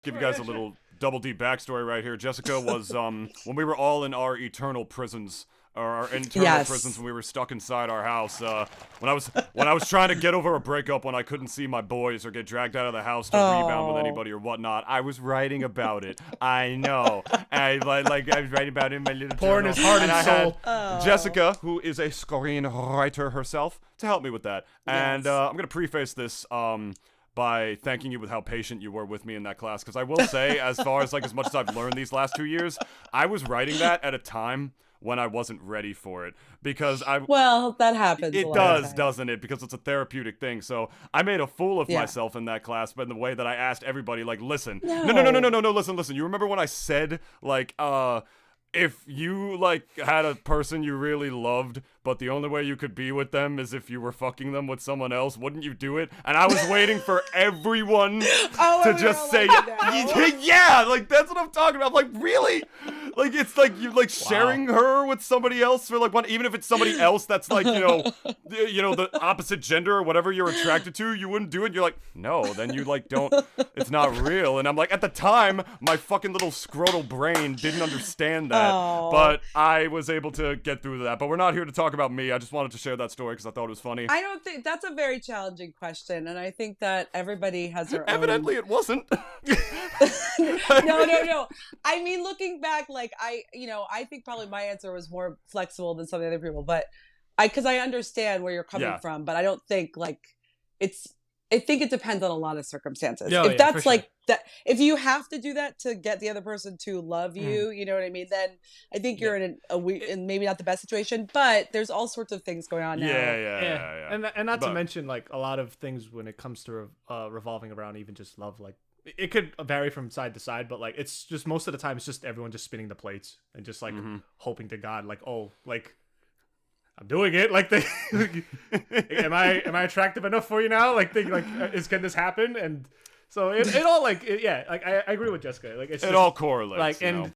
Give you guys a little double D backstory right here. Jessica was when we were all in our eternal prisons, or our internal prisons, when we were stuck inside our house. When I was trying to get over a breakup, when I couldn't see my boys or get dragged out of the house to rebound with anybody or whatnot, I was writing about it. I know. I was writing about it in my little pouring journal. his heart and soul. Had Jessica, who is a screenwriter herself, to help me with that. And I'm gonna preface this by thanking you with how patient you were with me in that class, because I will say, as far as as much as I've learned these last 2 years, I was writing that at a time when I wasn't ready for it, because well, that happens. It does, doesn't it? Because it's a therapeutic thing. So I made a fool of myself in that class, but in the way that I asked everybody, listen, no, listen. You remember when I said if you had a person you really loved, but the only way you could be with them is if you were fucking them with someone else, wouldn't you do it? And I was waiting for everyone to just say, yeah, that's what I'm talking about. Really? It's you sharing her with somebody else for one, even if it's somebody else that's the opposite gender or whatever you're attracted to, you wouldn't do it. You're no, then you don't, it's not real. And I'm at the time, my fucking little scrotal brain didn't understand that. But I was able to get through that. But we're not here to talk about me. I just wanted to share that story because I thought it was funny. I don't think that's a very challenging question, and I think that everybody has their own. Evidently, it wasn't. No. I mean, looking back, I think probably my answer was more flexible than some of the other people, but because I understand where you're coming from, but I don't think I think it depends on a lot of circumstances. If that's that, if you have to do that to get the other person to love you, you know what I mean? Then I think you're in in maybe not the best situation, but there's all sorts of things going on now. Yeah. And not to mention a lot of things when it comes to revolving around even just love, it could vary from side to side, but it's just most of the time it's just everyone just spinning the plates and just hoping to God I'm doing it. Am I attractive enough for you now? Can this happen? And so it all I agree with Jessica. It's it all correlates.